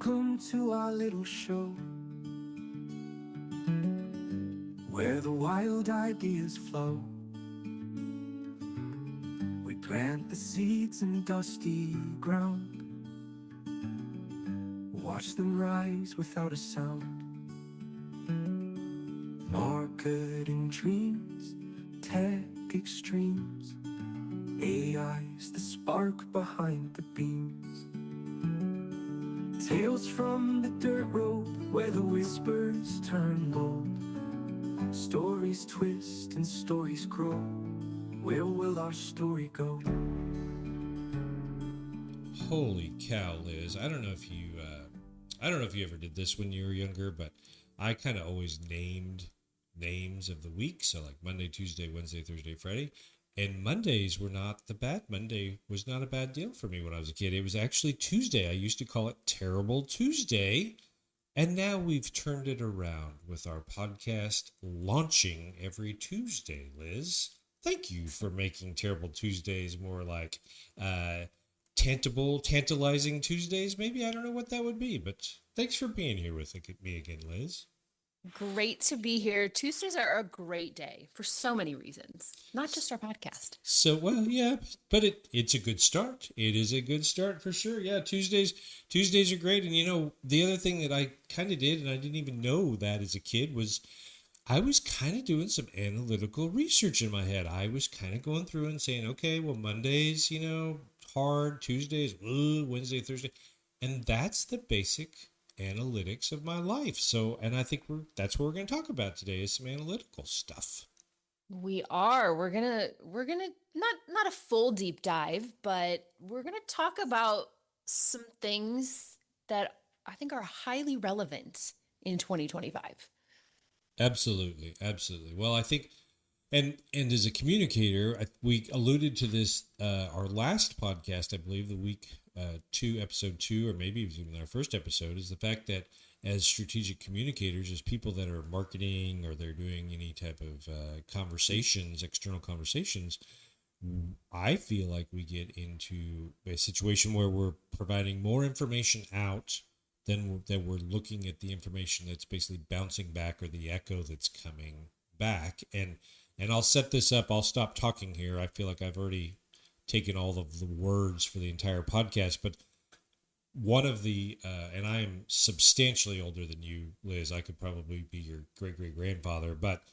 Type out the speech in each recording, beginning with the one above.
Welcome to our little show, where the wild ideas flow. We plant the seeds in dusty ground, watch them rise without a sound. Marketing dreams, tech extremes, AI's the spark behind the beams. Tales from the dirt road, where the whispers turn bold. Stories twist and stories grow. Where will our story go? Holy cow, Liz! I don't know if you ever did this when you were younger, but I kind of always named names of the week. So like Monday, Tuesday, Wednesday, Thursday, Friday. And Mondays were not the bad. Monday was not a bad deal for me when I was a kid. It was actually Tuesday. I used to call it Terrible Tuesday. And now we've turned it around with our podcast launching every Tuesday, Liz. Thank you for making Terrible Tuesdays more like tantalizing Tuesdays. Maybe I don't know what that would be, but thanks for being here with me again, Liz. Great to be here. Tuesdays are a great day for so many reasons, not just our podcast. So, well, yeah, but it's a good start. It is a good start for sure. Yeah, Tuesdays are great. And the other thing that I kind of did, and I didn't even know that as a kid, was I was kind of doing some analytical research in my head. I was kind of going through and saying, okay, well, Mondays, hard, Tuesdays, Wednesday, Thursday. And that's the basic analytics of my life. So, and I think that's what we're going to talk about today is some analytical stuff. We are. We're gonna not a full deep dive, but we're gonna talk about some things that I think are highly relevant in 2025. Absolutely, absolutely. Well, I think, and as a communicator, we alluded to this our last podcast, I believe, the week episode 2, or maybe even our first episode, is the fact that as strategic communicators, as people that are marketing or they're doing any type of external conversations, I feel like we get into a situation where we're providing more information out than we're looking at the information that's basically bouncing back, or the echo that's coming back. And I'll set this up. I'll stop talking here. I feel like I've already taken all of the words for the entire podcast, but one of the, and I am substantially older than you, Liz. I could probably be your great-great-grandfather, but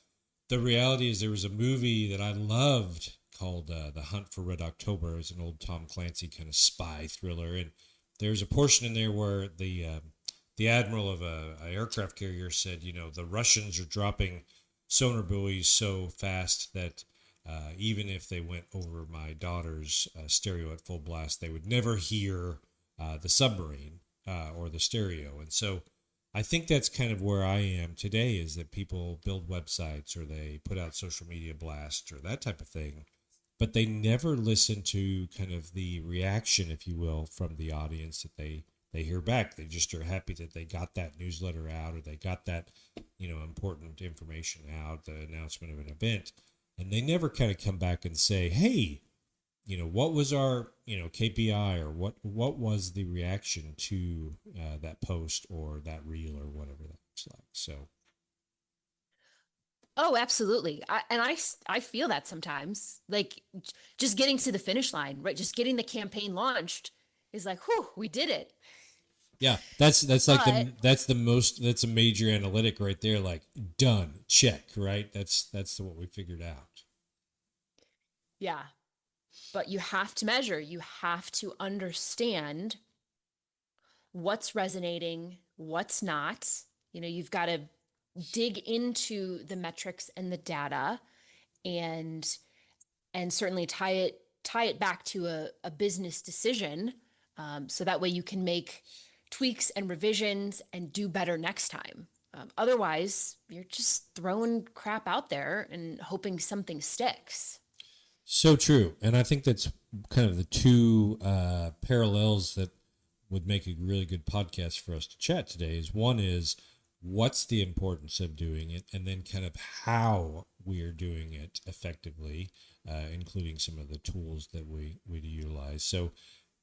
the reality is there was a movie that I loved called The Hunt for Red October. It's an old Tom Clancy kind of spy thriller, and there's a portion in there where the admiral of a aircraft carrier said, the Russians are dropping sonar buoys so fast that even if they went over my daughter's stereo at full blast, they would never hear the submarine or the stereo. And so I think that's kind of where I am today, is that people build websites or they put out social media blasts or that type of thing, but they never listen to kind of the reaction, if you will, from the audience that they hear back. They just are happy that they got that newsletter out, or they got that, important information out, the announcement of an event. And they never kind of come back and say, hey, what was our, KPI, or what was the reaction to that post or that reel or whatever that looks like. So. Oh, absolutely. I feel that sometimes, like just getting to the finish line, right? Just getting the campaign launched is like, whew, we did it. Yeah, that's a major analytic right there. Like, done, check, right? That's what we figured out. Yeah. But you have to measure, you have to understand what's resonating, what's not. You've got to dig into the metrics and the data, and certainly tie it back to a business decision, so that way you can make tweaks and revisions and do better next time. Otherwise, you're just throwing crap out there and hoping something sticks. So true. And I think that's kind of the two parallels that would make a really good podcast for us to chat today. Is one is, what's the importance of doing it, and then kind of how we are doing it effectively, including some of the tools that we utilize. So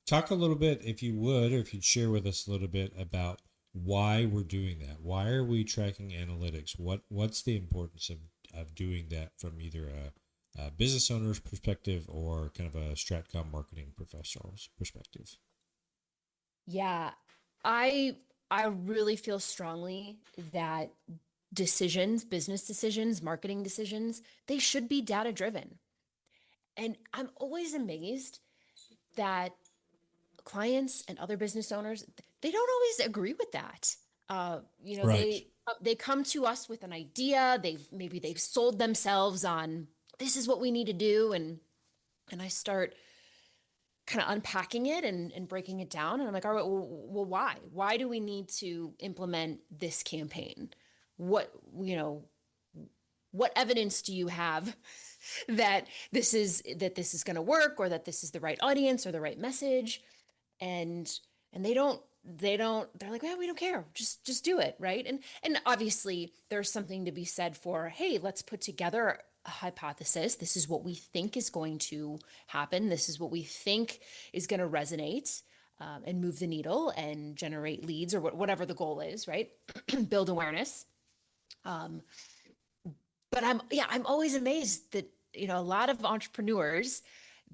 talk a little bit, if you would, or if you'd share with us a little bit about why we're doing that. Why are we tracking analytics? What's the importance of doing that from either a business owner's perspective or kind of a Stratcom marketing professional's perspective? Yeah, I I really feel strongly that decisions, business decisions, marketing decisions, they should be data driven. And I'm always amazed that clients and other business owners, they don't always agree with that. You know, Right. they come to us with an idea. They've sold themselves on this is what we need to do, and I start kind of unpacking it and breaking it down. And I'm like, all right, well, why? Why do we need to implement this campaign? What, you know, what evidence do you have that this is going to work, or that this is the right audience or the right message? And they're like, well, we don't care, just do it, right? And obviously there's something to be said for, hey, let's put together a hypothesis. This is what we think is going to happen. This is what we think is going to resonate, and move the needle and generate leads, or whatever the goal is, right? Build awareness. um, but I'm always amazed that, you know, a lot of entrepreneurs,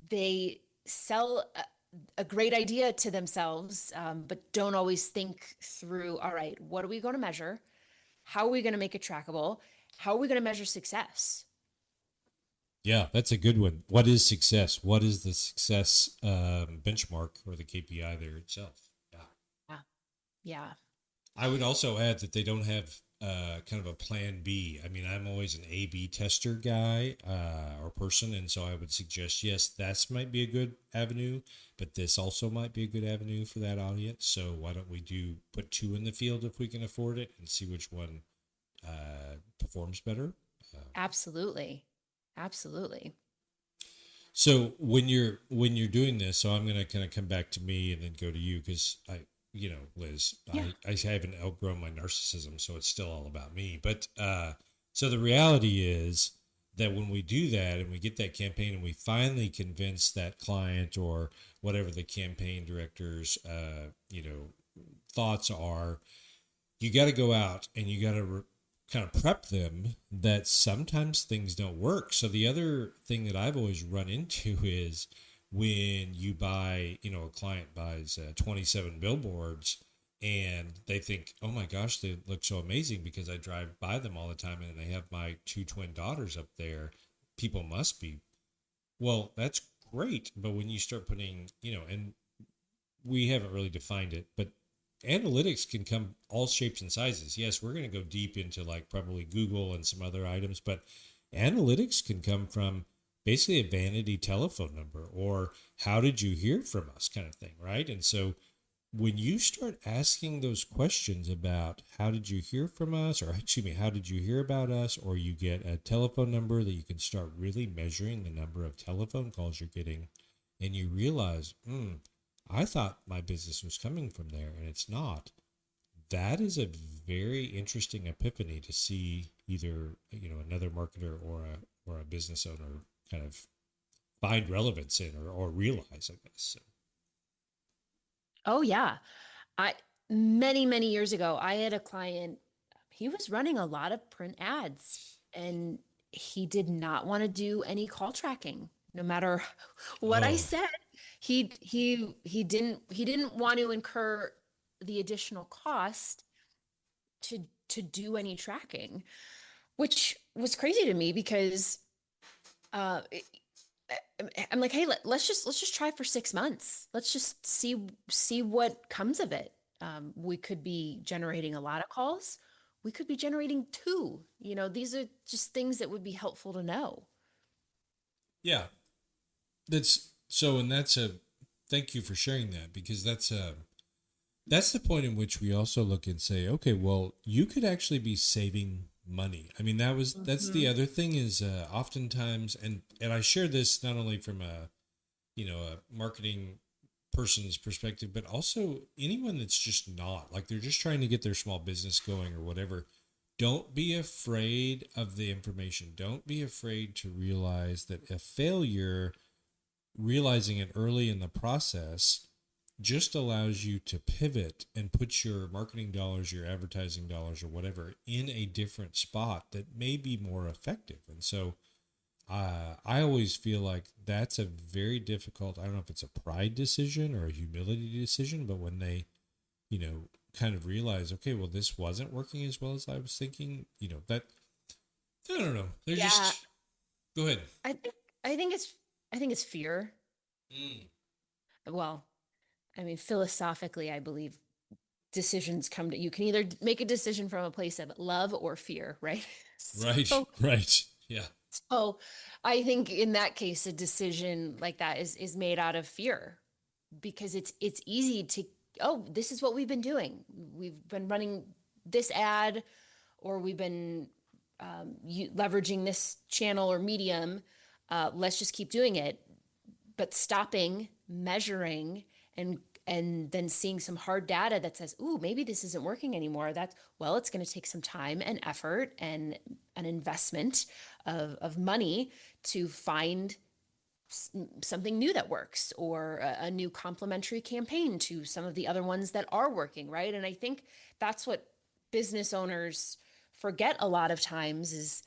they sell a great idea to themselves, but don't always think through, all right, what are we going to measure? How are we going to make it trackable? How are we going to measure success? Yeah, that's a good one. What is success? What is the success benchmark or the KPI there itself? Yeah. Yeah. Yeah. I would also add that they don't have kind of a plan B. I mean, I'm always an A/B tester guy or person, and so I would suggest, yes, that might be a good avenue, but this also might be a good avenue for that audience. So why don't we put two in the field if we can afford it, and see which one performs better? Absolutely. Absolutely. So when you're doing this, so I'm going to kind of come back to me and then go to you, because Liz, Yeah. I haven't outgrown my narcissism, so it's still all about me. But so the reality is that when we do that and we get that campaign and we finally convince that client or whatever the campaign director's thoughts are, you got to go out and you got to kind of prep them that sometimes things don't work. So the other thing that I've always run into is when you buy, a client buys 27 billboards and they think, oh my gosh, they look so amazing because I drive by them all the time and they have my two twin daughters up there. People must be. Well, that's great. But when you start putting, and we haven't really defined it, but analytics can come all shapes and sizes. Yes, we're going to go deep into like probably Google and some other items, but analytics can come from basically a vanity telephone number or how did you hear from us kind of thing, right? And so when you start asking those questions about how did you hear from us, or excuse me, how did you hear about us, or you get a telephone number that you can start really measuring the number of telephone calls you're getting, and you realize, I thought my business was coming from there and it's not. That is a very interesting epiphany to see either, another marketer or a business owner kind of find relevance in or realize, I guess. So. Oh yeah. I Many years ago, I had a client, he was running a lot of print ads, and he did not want to do any call tracking. No matter what I Oh, said, he didn't want to incur the additional cost to do any tracking, which was crazy to me because uh I'm like, hey, let's just try for 6 months. Let's just see what comes of it. We could be generating a lot of calls. We could be generating two. You know, these are just things that would be helpful to know. yeah. That's so, and thank you for sharing that, because that's the point in which we also look and say, okay, well, you could actually be saving money. I mean, that's the Hmm. other thing is oftentimes, and I share this not only from a marketing person's perspective, but also anyone that's just not like they're just trying to get their small business going or whatever. Don't be afraid of the information. Don't be afraid to realize that a failure, realizing it early in the process, just allows you to pivot and put your marketing dollars, your advertising dollars, or whatever in a different spot that may be more effective. And so I always feel like that's a very difficult, I don't know if it's a pride decision or a humility decision, but when they, kind of realize, okay, well, this wasn't working as well as I was thinking, that, I don't know. They're Yeah, just, go ahead. I think I think it's I think it's fear. Mm. Well, I mean, philosophically, I believe decisions come to you can either make a decision from a place of love or fear, right? Right, So, right. Yeah, so I think in that case, a decision like that is made out of fear because it's easy to, oh, this is what we've been doing. We've been running this ad, or we've been leveraging this channel or medium. Let's just keep doing it. But stopping, measuring, and then seeing some hard data that says, ooh, maybe this isn't working anymore. That's, well, it's going to take some time and effort and an investment of money to find something new that works, or a new complementary campaign to some of the other ones that are working, right? And I think that's what business owners forget a lot of times is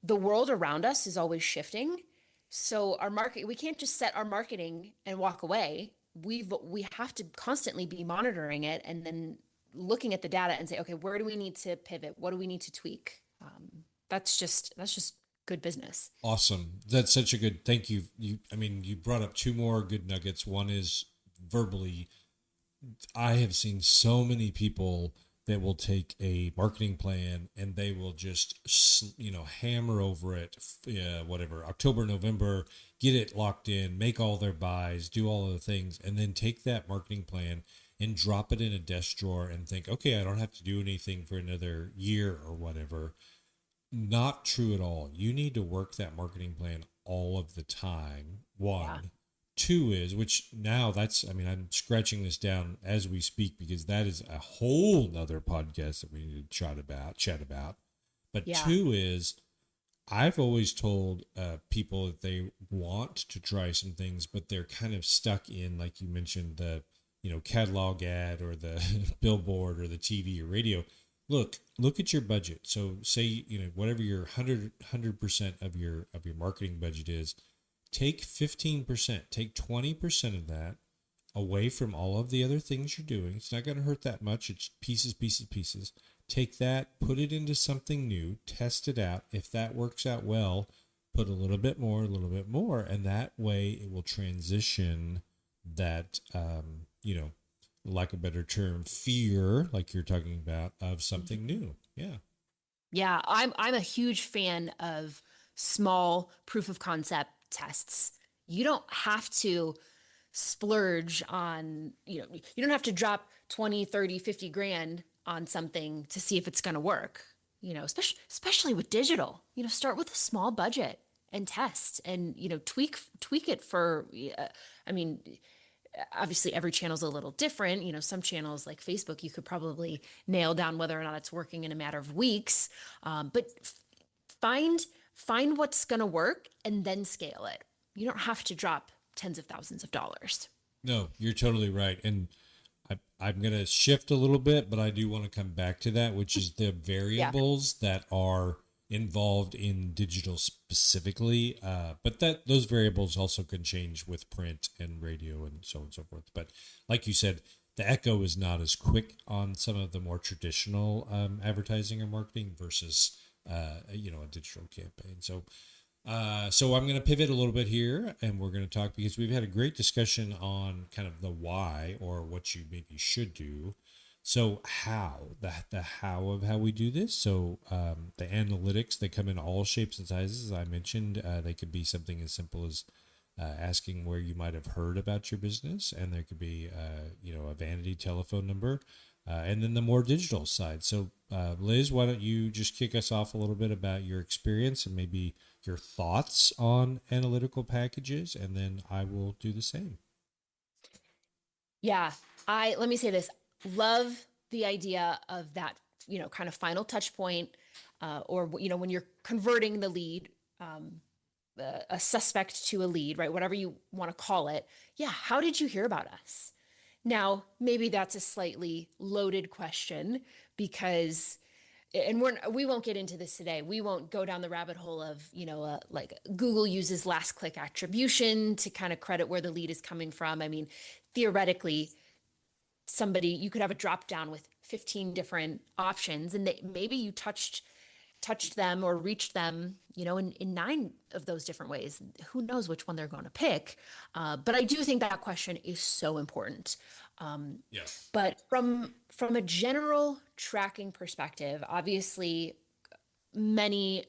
the world around us is always shifting. So our market, we can't just set our marketing and walk away. We have to constantly be monitoring it and then looking at the data and say, okay, where do we need to pivot? What do we need to tweak? That's just good business. awesome. That's such a good, thank you. I mean, you brought up two more good nuggets. One is verbally, I have seen so many people that will take a marketing plan and they will just, hammer over it, whatever, October, November, get it locked in, make all their buys, do all of the things, and then take that marketing plan and drop it in a desk drawer and think, okay, I don't have to do anything for another year or whatever. Not true at all. You need to work that marketing plan all of the time. Yeah. One. Two is, which now that's, I mean, I'm scratching this down as we speak because that is a whole nother podcast that we need to chat about. But Yeah. two is, I've always told people that they want to try some things, but they're kind of stuck in, like you mentioned, the catalog ad or the billboard or the TV or radio. Look at your budget. So say whatever your 100% of your marketing budget is, take 15%, take 20% of that away from all of the other things you're doing. It's not going to hurt that much. It's pieces. Take that, put it into something new, test it out. If that works out well, put a little bit more, and that way it will transition that, like a better term, fear, like you're talking about, of something new. Yeah. Yeah, I'm a huge fan of small proof of concept tests. You don't have to splurge on, you don't have to drop 20, 30, 50 grand on something to see if it's going to work. Especially with digital. Start with a small budget and test and, tweak it for I mean, obviously every channel is a little different. Some channels like Facebook, you could probably nail down whether or not it's working in a matter of weeks. But find find what's going to work and then scale it. You don't have to drop tens of thousands of dollars. No, you're totally right. And I'm going to shift a little bit, but I do want to come back to that, which is the Yeah. variables that are involved in digital specifically. But that those variables also can change with print and radio and so on and so forth. But like you said, the echo is not as quick on some of the more traditional advertising or marketing versus a digital campaign. So I'm going to pivot a little bit here, and we're going to talk because we've had a great discussion on kind of the why or what you maybe should do. So the how of how we do this. So the analytics, they come in all shapes and sizes. As I mentioned, they could be something as simple as asking where you might have heard about your business, and there could be a vanity telephone number, and then the more digital side. So Liz, why don't you just kick us off a little bit about your experience and maybe your thoughts on analytical packages, and then I will do the same. Yeah. Let me say this, love the idea of that, kind of final touch point, or, when you're converting the lead, a suspect to a lead, right? Whatever you want to call it. Yeah. How did you hear about us? Now, maybe that's a slightly loaded question because, and we won't get into this today. We won't go down the rabbit hole of, like Google uses last click attribution to kind of credit where the lead is coming from. I mean, theoretically, you could have a drop down with 15 different options, and maybe you touched them or reached them, in nine of those different ways. Who knows which one they're going to pick? But I do think that question is so important. Yes. But from a general tracking perspective, obviously, many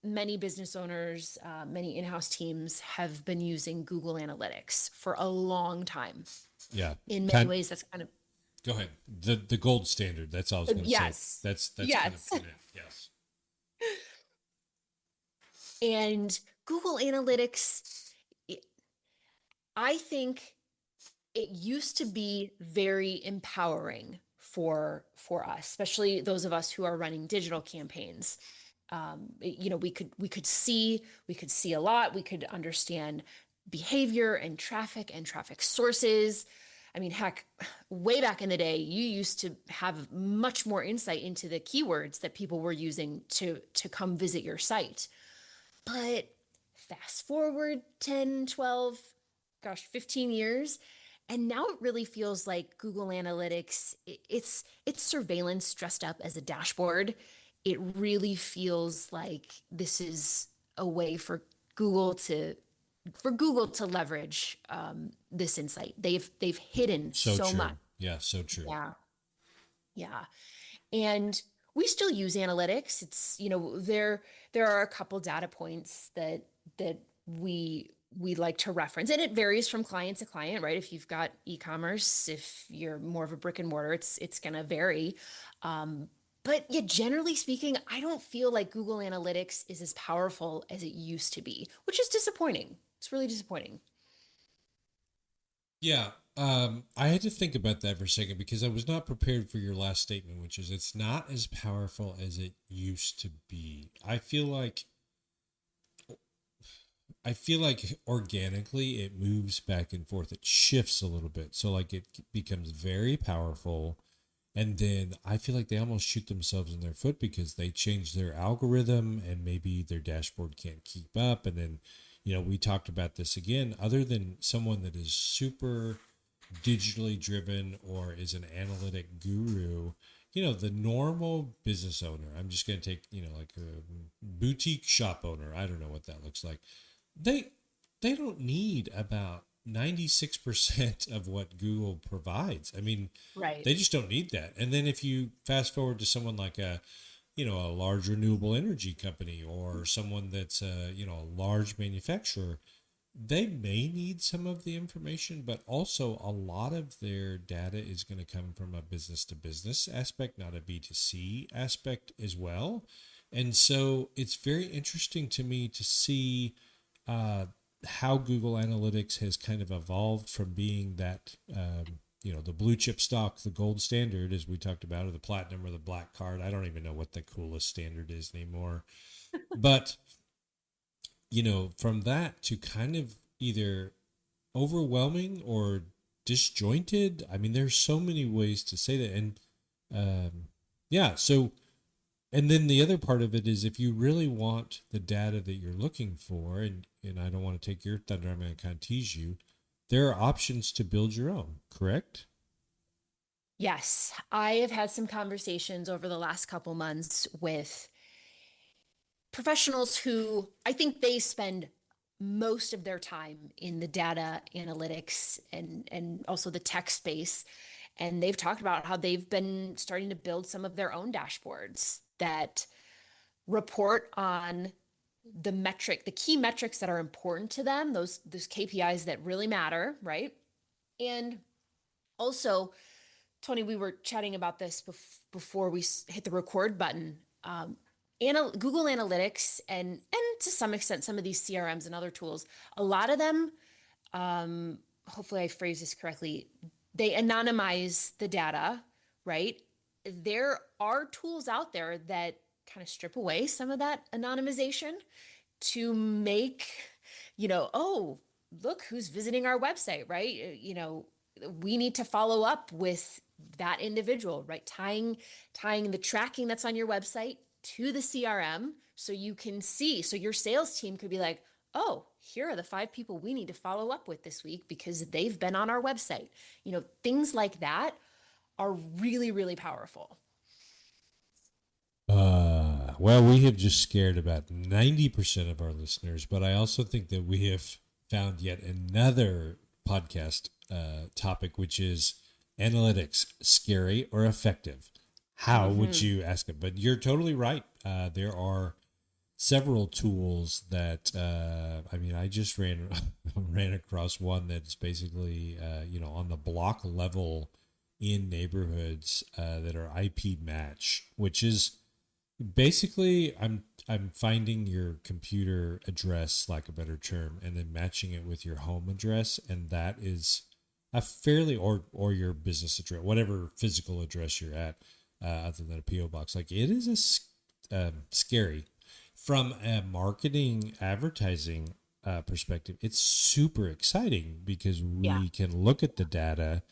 many business owners, many in-house teams have been using Google Analytics for a long time. Yeah. In many ways, that's kind of Go ahead. The gold standard. That's all I was going to say. yes, That's kind of yes. it. Yes. And Google Analytics, I think it used to be very empowering for us, especially those of us who are running digital campaigns. We could see a lot. We could understand behavior and traffic sources. I mean, heck, way back in the day, you used to have much more insight into the keywords that people were using to come visit your site. But fast forward 10, 12, gosh, 15 years, and now it really feels like Google Analytics, it's surveillance dressed up as a dashboard. It really feels like this is a way for Google to leverage this insight. They've hidden So so true. much. Yeah, so true. Yeah, yeah. And we still use analytics. It's, there are a couple data points that we like to reference, and it varies from client to client, right? If you've got e-commerce, if you're more of a brick and mortar, it's going to vary. But yeah, generally speaking, I don't feel like Google Analytics is as powerful as it used to be, which is disappointing. It's really disappointing. Yeah. I had to think about that for a second because I was not prepared for your last statement, which is it's not as powerful as it used to be. I feel like organically it moves back and forth. It shifts a little bit. So like it becomes very powerful, and then I feel like they almost shoot themselves in their foot because they change their algorithm and maybe their dashboard can't keep up. And then, we talked about this again, other than someone that is super digitally driven or is an analytic guru, the normal business owner, I'm just going to take, like a boutique shop owner. I don't know what that looks like. They they don't need about 96% of what Google provides. I mean, Right. they just don't need that. And then if you fast forward to someone like a large renewable energy company or someone that's a large manufacturer, they may need some of the information, but also a lot of their data is going to come from a business to business aspect, not a B2C aspect as well. And so it's very interesting to me to see uh, how Google Analytics has kind of evolved from being that, the blue chip stock, the gold standard, as we talked about, or the platinum or the black card. I don't even know what the coolest standard is anymore. But, from that to kind of either overwhelming or disjointed. I mean, there's so many ways to say that. And yeah, so and then the other part of it is if you really want the data that you're looking for, and I don't want to take your thunder, I'm going to kind of tease you, there are options to build your own, correct? Yes, I have had some conversations over the last couple months with professionals who I think they spend most of their time in the data analytics and also the tech space. And they've talked about how they've been starting to build some of their own dashboards that report on the key metrics that are important to them, those KPIs that really matter, right? And also, Tony, we were chatting about this before we hit the record button. Google Analytics and to some extent some of these CRMs and other tools, a lot of them, hopefully I phrase this correctly, they anonymize the data, right? There are tools out there that kind of strip away some of that anonymization to make, oh, look who's visiting our website, right? we need to follow up with that individual, right? Tying the tracking that's on your website to the CRM so you can see, so your sales team could be like, oh, here are the 5 people we need to follow up with this week because they've been on our website. Things like that are really, really powerful. Well, we have just scared about 90% of our listeners, but I also think that we have found yet another podcast topic, which is analytics, scary or effective? How would you ask it? But you're totally right. There are several tools that, I just ran across one that's basically, on the block level in neighborhoods that are IP match, which is basically I'm finding your computer address, like a better term, and then matching it with your home address, and that is a fairly or your business address, whatever physical address you're at, other than a PO box. Like, it is scary from a marketing advertising perspective. It's super exciting because Yeah. we can look at the data,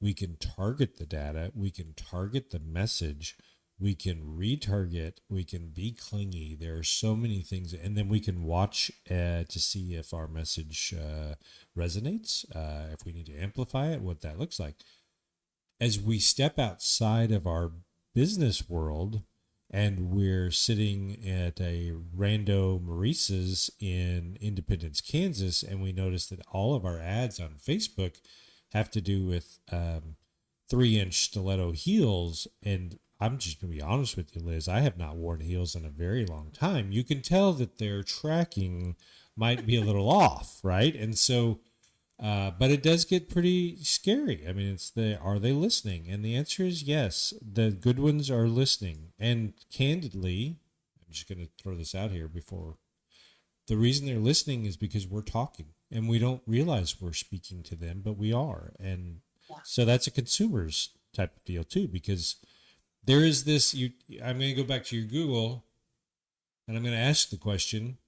we can target the data, we can target the message, we can retarget, we can be clingy. There are so many things, and then we can watch to see if our message resonates, if we need to amplify it, what that looks like. As we step outside of our business world and we're sitting at a rando Maurice's in Independence, Kansas, and we notice that all of our ads on Facebook have to do with 3-inch stiletto heels. And I'm just going to be honest with you, Liz, I have not worn heels in a very long time. You can tell that their tracking might be a little off, right? And so, but it does get pretty scary. I mean, are they listening? And the answer is yes. The good ones are listening. And candidly, I'm just going to throw this out here before, the reason they're listening is because we're talking and we don't realize we're speaking to them, but we are. And so that's a consumer's type of deal too, because there is this, I'm going to go back to your Google and I'm going to ask the question,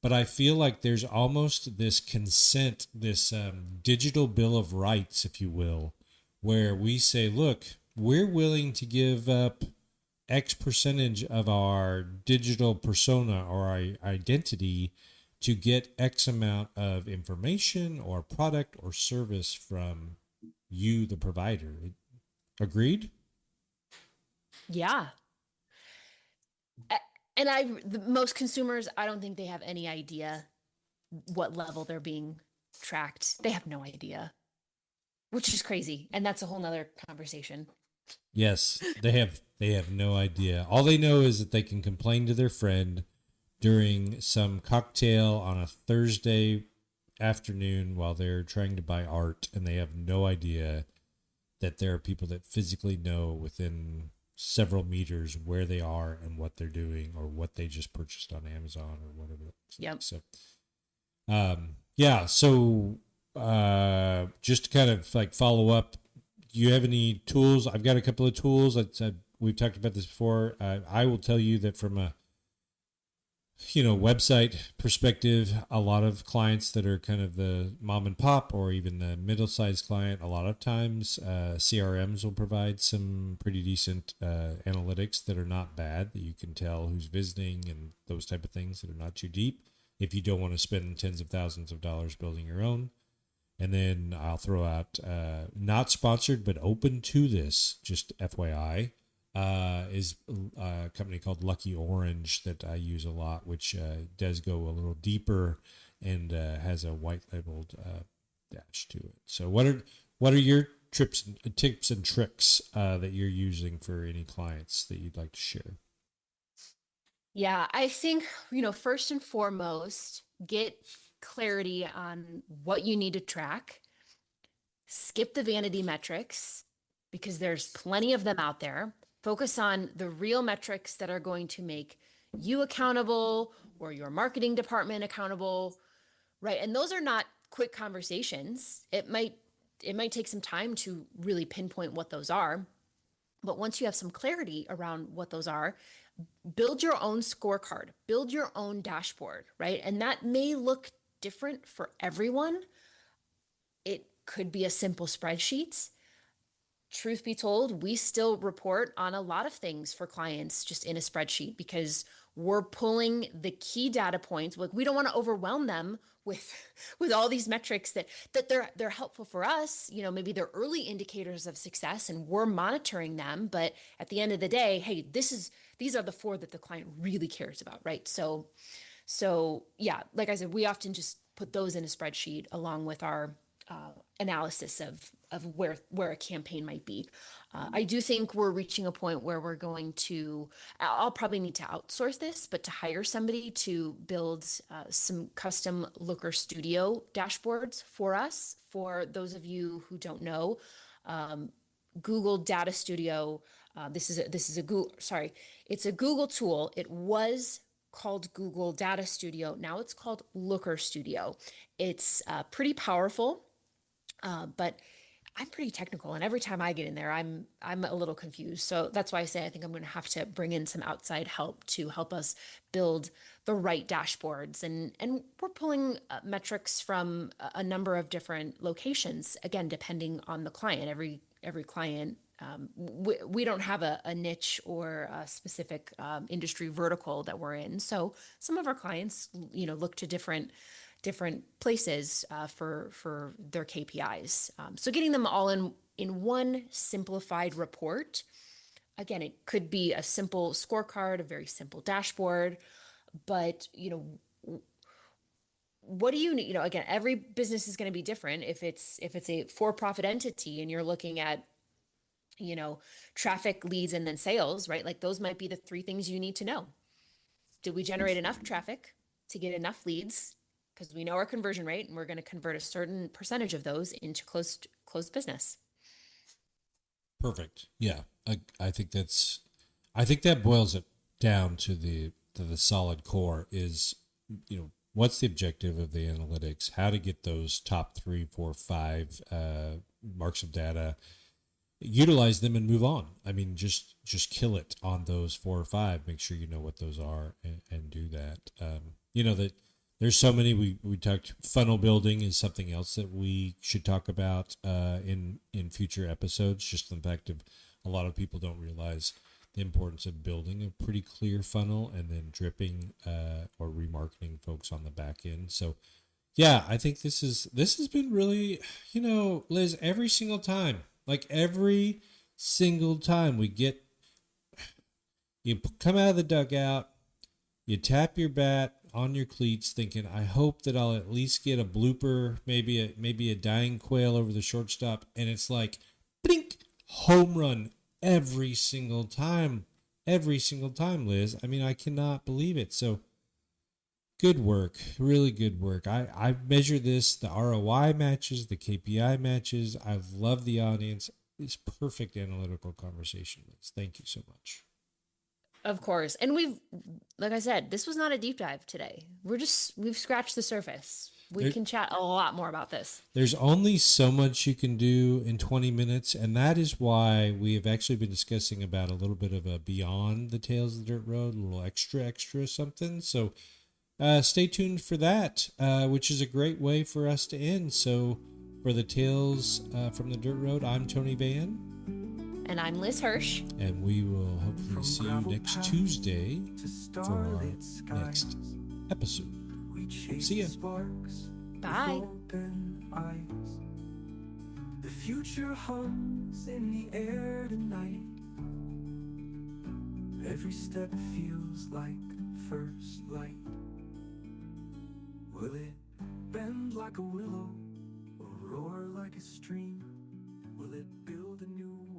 but I feel like there's almost this consent, this digital bill of rights, if you will, where we say, look, we're willing to give up X percentage of our digital persona or our identity to get X amount of information or product or service from you, the provider. Agreed? Yeah. Most consumers, I don't think they have any idea what level they're being tracked. They have no idea, which is crazy. And that's a whole nother conversation. Yes, they have no idea. All they know is that they can complain to their friend during some cocktail on a Thursday afternoon while they're trying to buy art, and they have no idea that there are people that physically know within several meters where they are and what they're doing or what they just purchased on Amazon or whatever. Yep. So, yeah. So, just to kind of like follow up, do you have any tools? I've got a couple of tools. We've talked about this before. I will tell you that from a website perspective, a lot of clients that are kind of the mom and pop or even the middle-sized client, a lot of times CRMs will provide some pretty decent analytics that are not bad, that you can tell who's visiting and those type of things that are not too deep if you don't want to spend tens of thousands of dollars building your own. And then I'll throw out, not sponsored, but open to this, just FYI, is a company called Lucky Orange that I use a lot, which does go a little deeper and has a white labeled dash to it. So what are your tips and tricks that you're using for any clients that you'd like to share? Yeah, I think, first and foremost, get clarity on what you need to track. Skip the vanity metrics because there's plenty of them out there. Focus on the real metrics that are going to make you accountable or your marketing department accountable, right? And those are not quick conversations. It might take some time to really pinpoint what those are. But once you have some clarity around what those are, build your own scorecard, build your own dashboard, right? And that may look different for everyone. It could be a simple spreadsheet. Truth be told, we still report on a lot of things for clients just in a spreadsheet because we're pulling the key data points. Like we don't want to overwhelm them with with all these metrics that they're helpful for us. You know, maybe they're early indicators of success and we're monitoring them. But at the end of the day, hey, these are the four that the client really cares about, right? So yeah, like I said, we often just put those in a spreadsheet along with our analysis of where a campaign might be. I do think we're reaching a point where we're going to. I'll probably need to outsource this, but to hire somebody to build some custom Looker Studio dashboards for us. For those of you who don't know, Google Data Studio. This is a Google. Sorry, it's a Google tool. It was called Google Data Studio. Now it's called Looker Studio. It's pretty powerful, but I'm pretty technical, and every time I get in there, I'm a little confused. So that's why I say I think I'm going to have to bring in some outside help to help us build the right dashboards. And we're pulling metrics from a number of different locations. Again, depending on the client, every client. We don't have a niche or a specific industry vertical that we're in. So some of our clients, look to different places for their KPIs. So getting them all in one simplified report. Again, it could be a simple scorecard, a very simple dashboard, but what do you need? Again, every business is going to be different. If it's a for-profit entity and you're looking at traffic, leads, and then sales, right? Like those might be the three things you need to know. Did we generate enough traffic to get enough leads? Because we know our conversion rate and we're going to convert a certain percentage of those into closed business. Perfect. Yeah. I think that boils it down to the solid core is, what's the objective of the analytics, how to get those top 3, 4, 5 marks of data, utilize them and move on. I mean, just kill it on those 4 or 5, make sure you know what those are and do that. That there's so many, we talked, funnel building is something else that we should talk about in future episodes. Just the fact of a lot of people don't realize the importance of building a pretty clear funnel and then dripping or remarketing folks on the back end. So yeah, I think this has been really, Liz, every single time you come out of the dugout, you tap your bat on your cleats thinking, I hope that I'll at least get a blooper, maybe a dying quail over the shortstop. And it's like, blink, home run every single time, Liz. I mean, I cannot believe it. So good work, really good work. I measure this, the ROI matches, the KPI matches. I love the audience. It's perfect analytical conversation, Liz. Thank you so much. Of course. And like I said, this was not a deep dive today. We've scratched the surface. We can chat a lot more about this. There's only so much you can do in 20 minutes, and that is why we have actually been discussing about a little bit of a beyond the Tales of the Dirt Road, a little extra something. So stay tuned for that, which is a great way for us to end. So for the Tales from the Dirt Road, I'm Tony Van. And I'm Liz Hirsch. And we will hopefully see you next Tuesday for our next episode. See ya. Bye. The future hums in the air tonight. Every step feels like first light. Will it bend like a willow or roar like a stream? Will it build a new world